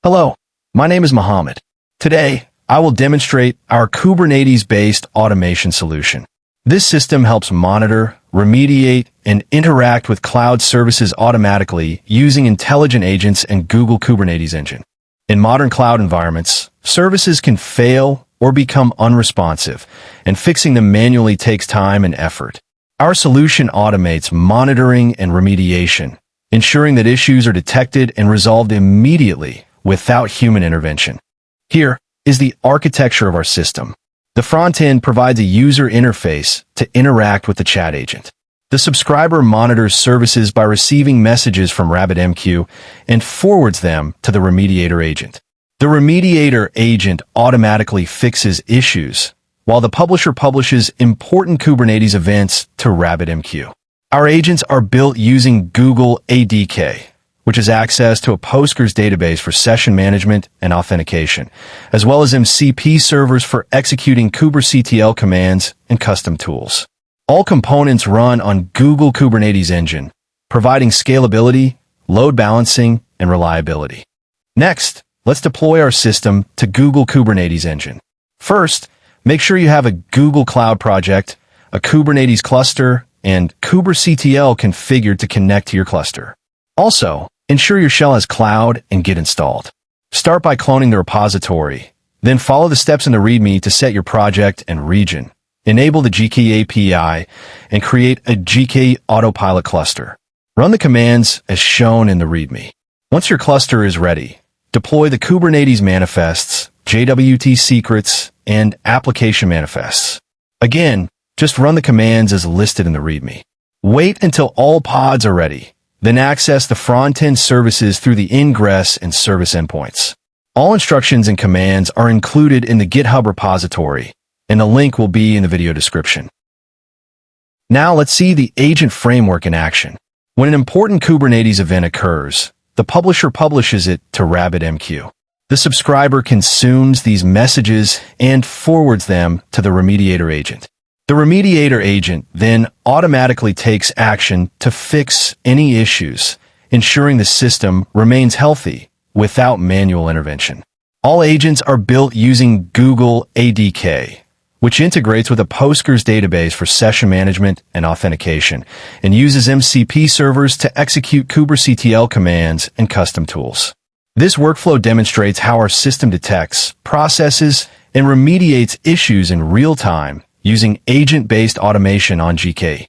Hello, my name is Mohammed. Today, I will demonstrate our Kubernetes-based automation solution. This system helps monitor, remediate, and interact with cloud services automatically using intelligent agents and Google Kubernetes Engine. In modern cloud environments, services can fail or become unresponsive, and fixing them manually takes time and effort. Our solution automates monitoring and remediation, ensuring that issues are detected and resolved immediately without human intervention. Here is the architecture of our system. The front end provides a user interface to interact with the chat agent. The subscriber monitors services by receiving messages from RabbitMQ and forwards them to the remediator agent. The remediator agent automatically fixes issues, while the publisher publishes important Kubernetes events to RabbitMQ. Our agents are built using Google ADK, which has access to a Postgres database for session management and authentication, as well as MCP servers for executing kubectl commands and custom tools. All components run on Google Kubernetes Engine, providing scalability, load balancing, and reliability. Next, let's deploy our system to Google Kubernetes Engine. First, make sure you have a Google Cloud project, a Kubernetes cluster, and kubectl configured to connect to your cluster. Also, ensure your shell has cloud and Git installed. Start by cloning the repository, then follow the steps in the README to set your project and region. Enable the GK API and create a GK autopilot cluster. Run the commands as shown in the README. Once your cluster is ready, deploy the Kubernetes manifests, JWT secrets, and application manifests. Again, just run the commands as listed in the README. Wait until all pods are ready. Then access the front-end services through the ingress and service endpoints. All instructions and commands are included in the GitHub repository, and the link will be in the video description. Now let's see the agent framework in action. When an important Kubernetes event occurs, the publisher publishes it to RabbitMQ. The subscriber consumes these messages and forwards them to the remediator agent. The remediator agent then automatically takes action to fix any issues, ensuring the system remains healthy without manual intervention. All agents are built using Google ADK, which integrates with a Postgres database for session management and authentication, and uses MCP servers to execute kubectl commands and custom tools. This workflow demonstrates how our system detects, processes, and remediates issues in real time using agent-based automation on GK.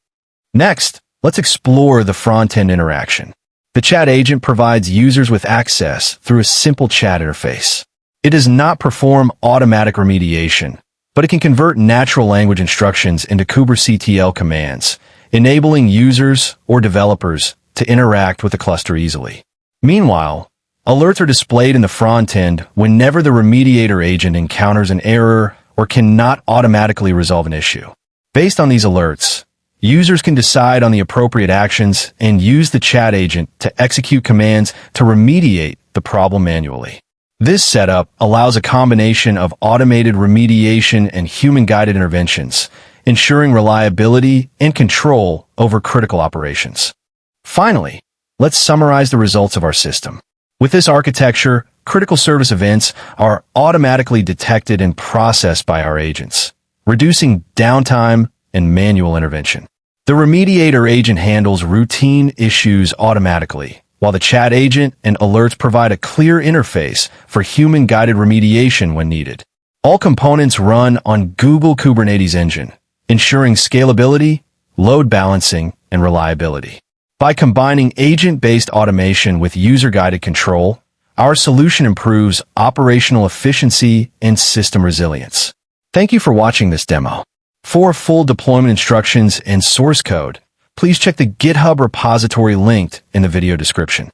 Next, let's explore the front-end interaction. The chat agent provides users with access through a simple chat interface. It does not perform automatic remediation, but it can convert natural language instructions into kubectl commands, enabling users or developers to interact with the cluster easily. Meanwhile, alerts are displayed in the front end whenever the remediator agent encounters an error or cannot automatically resolve an issue. Based on these alerts, users can decide on the appropriate actions and use the chat agent to execute commands to remediate the problem manually. This setup allows a combination of automated remediation and human-guided interventions, ensuring reliability and control over critical operations. Finally, let's summarize the results of our system. With this architecture, critical service events are automatically detected and processed by our agents, reducing downtime and manual intervention. The remediator agent handles routine issues automatically, while the chat agent and alerts provide a clear interface for human-guided remediation when needed. All components run on Google Kubernetes Engine, ensuring scalability, load balancing, and reliability. By combining agent-based automation with user-guided control, our solution improves operational efficiency and system resilience. Thank you for watching this demo. For full deployment instructions and source code, please check the GitHub repository linked in the video description.